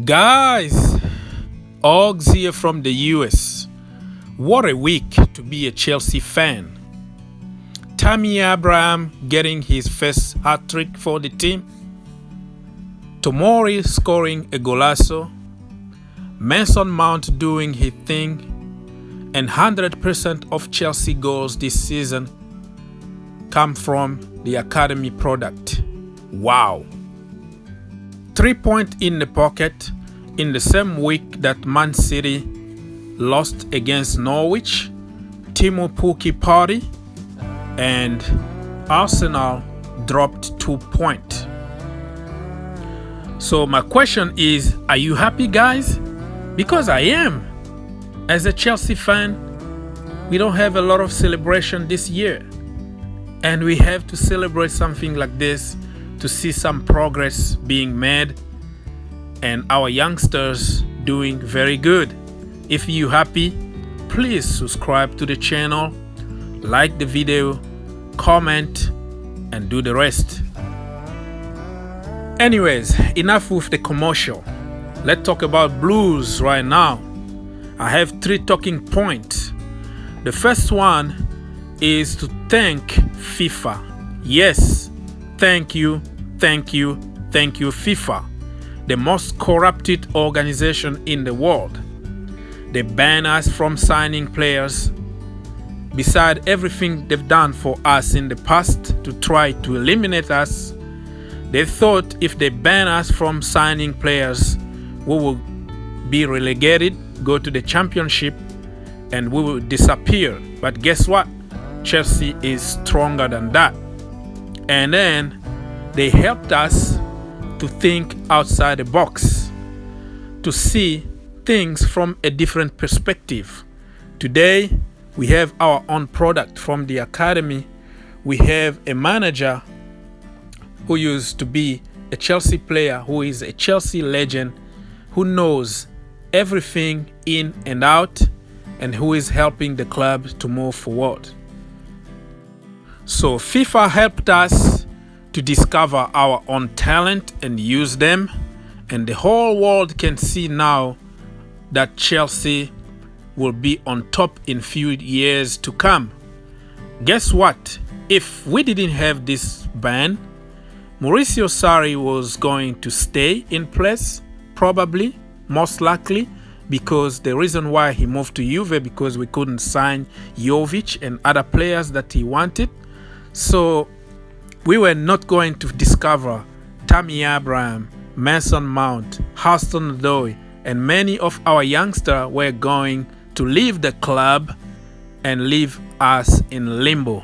Guys, Oggs here from the US. What a week to be a Chelsea fan. Tammy Abraham getting his first hat-trick for the team. Tomori scoring a golazo. Mason Mount doing his thing. And 100% of Chelsea goals this season come from the academy product. Wow. 3 points in the pocket in the same week that Man City lost against Norwich, Timo Pukki Party, and Arsenal dropped 2 points. So my question is, are you happy, guys? Because I am. As a Chelsea fan, we don't have a lot of celebration this year, and we have to celebrate something like this to see some progress being made and our youngsters doing very good. If you're happy, please subscribe to the channel, like the video, comment, and do the rest. Anyways, enough with the commercial. Let's talk about Blues right now. I have 3 talking points. The first one is to thank FIFA. Yes, thank you, FIFA, the most corrupted organization in the world. They ban us from signing players. Beside everything they've done for us in the past to try to eliminate us, they thought if they ban us from signing players, we will be relegated, go to the championship, and we will disappear. But guess what? Chelsea is stronger than that. And then they helped us to think outside the box, to see things from a different perspective. Today, we have our own product from the academy. We have a manager who used to be a Chelsea player, who is a Chelsea legend, who knows everything in and out, and who is helping the club to move forward. So FIFA helped us to discover our own talent and use them, and the whole world can see now that Chelsea will be on top in few years to come. Guess what? If we didn't have this ban, Mauricio Sarri was going to stay in place, probably, most likely, because the reason why he moved to Juve, because we couldn't sign Jovic and other players that he wanted. So we were not going to discover Tammy Abraham, Mason Mount, Hudson-Odoi, and many of our youngsters were going to leave the club and leave us in limbo.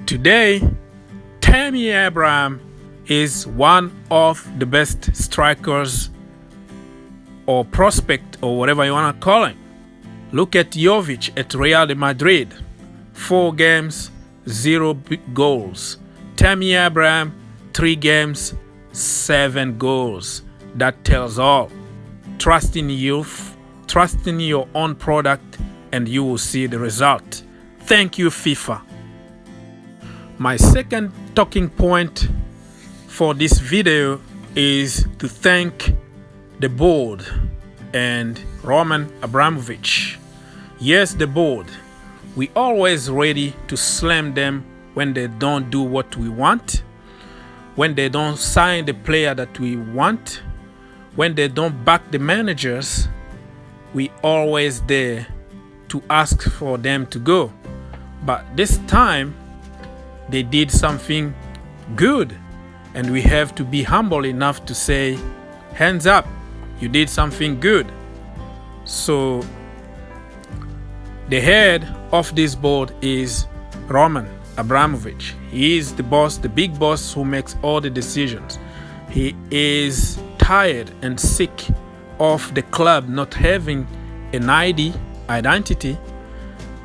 Today, Tammy Abraham is one of the best strikers or prospect or whatever you want to call him. Look at Jovic at Real Madrid. 4 games, 0 goals. Tammy Abraham, 3 games, 7 goals. That tells all. Trust in youth, trust in your own product, and you will see the result. Thank you, FIFA. My second talking point for this video is to thank the board and Roman Abramovic. Yes, the board. We always ready to slam them when they don't do what we want, when they don't sign the player that we want, when they don't back the managers. We always there to ask for them to go. But this time they did something good, and we have to be humble enough to say, hands up, you did something good. So the head of this board is Roman Abramovic. He is the boss, the big boss who makes all the decisions. He is tired and sick of the club not having an identity,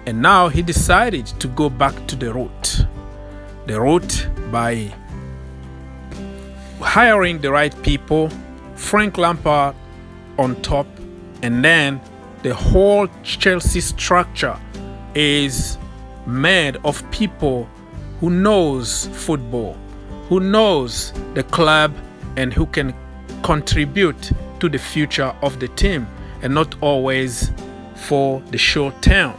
and now he decided to go back to the root. The root by hiring the right people, Frank Lampard on top, and then the whole Chelsea structure is made of people who knows football, who knows the club, and who can contribute to the future of the team and not always for the short term.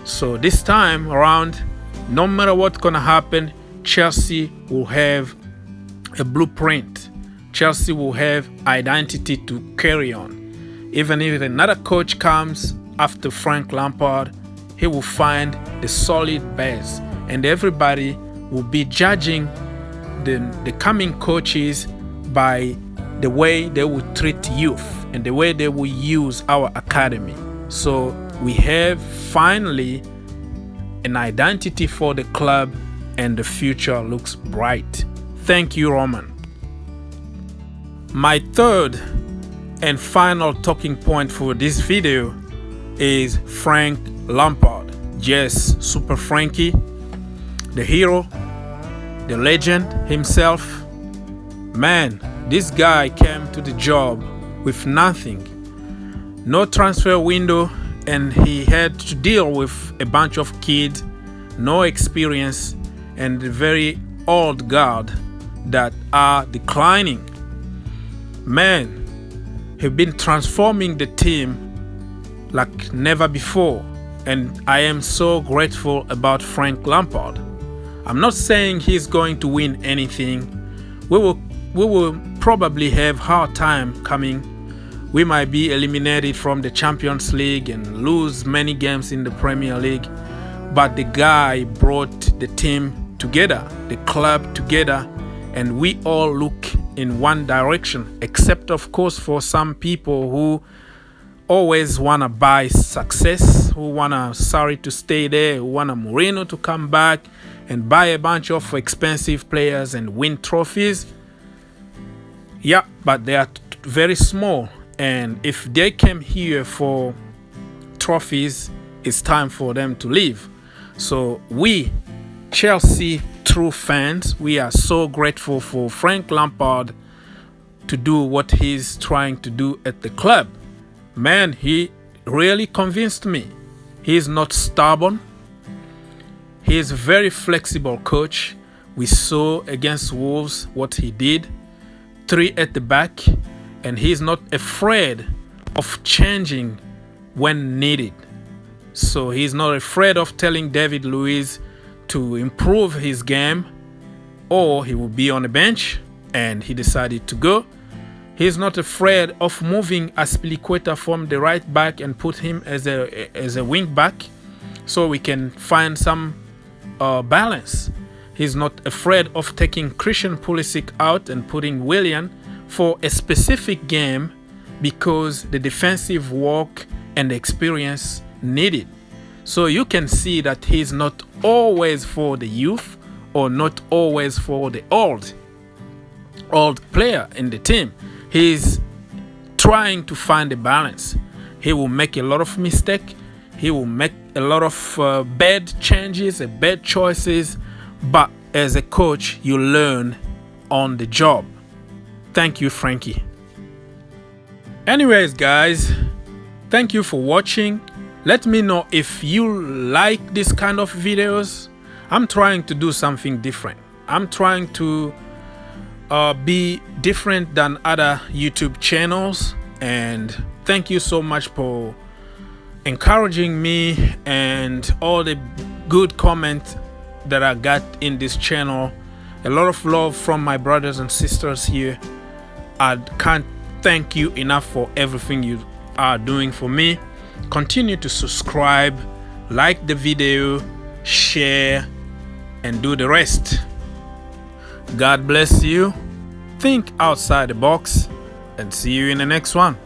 So this time around, no matter what's gonna happen, Chelsea will have a blueprint. Chelsea will have identity to carry on. Even if another coach comes after Frank Lampard, he will find the solid base, and everybody will be judging the coming coaches by the way they will treat youth and the way they will use our academy. So we have finally an identity for the club, and the future looks bright. Thank you, Roman. My third and final talking point for this video is Frank Lampard. Yes, Super Frankie, the hero, the legend himself. Man, this guy came to the job with nothing, no transfer window, and he had to deal with a bunch of kids, no experience, and a very old guard that are declining. Man, he's been transforming the team like never before, and I am so grateful about Frank Lampard. I'm not saying he's going to win anything. We will probably have hard time coming. We might be eliminated from the Champions League and lose many games in the Premier League, but the guy brought the team together, the club together, and we all look in one direction, except of course for some people who always want to buy success, who want Sarri to stay there, who want Mourinho to come back and buy a bunch of expensive players and win trophies. Yeah, but they are very small, and if they came here for trophies, it's time for them to leave. So we, Chelsea true fans, we are so grateful for Frank Lampard to do what he's trying to do at the club. Man, he really convinced me. He's not stubborn. He is a very flexible coach. We saw against Wolves what he did. 3 at the back, and he's not afraid of changing when needed. So he's not afraid of telling David Luiz to improve his game, or he will be on the bench, and he decided to go. He's not afraid of moving Aspilicueta from the right back and put him as a wing back, so we can find some balance. He's not afraid of taking Christian Pulisic out and putting Willian for a specific game because the defensive work and the experience needed. So you can see that he's not always for the youth or not always for the old player in the team. He's trying to find a balance. He will make a lot of mistakes. He will make a lot of bad changes and bad choices. But as a coach, you learn on the job. Thank you, Frankie. Anyways, guys, thank you for watching. Let me know if you like this kind of videos. I'm trying to do something different. I'm trying to be different than other YouTube channels. And thank you so much for encouraging me and all the good comments that I got in this channel. A lot of love from my brothers and sisters here. I can't thank you enough for everything you are doing for me. Continue to subscribe, like the video, share, and do the rest. God bless you. Think outside the box, and see you in the next one.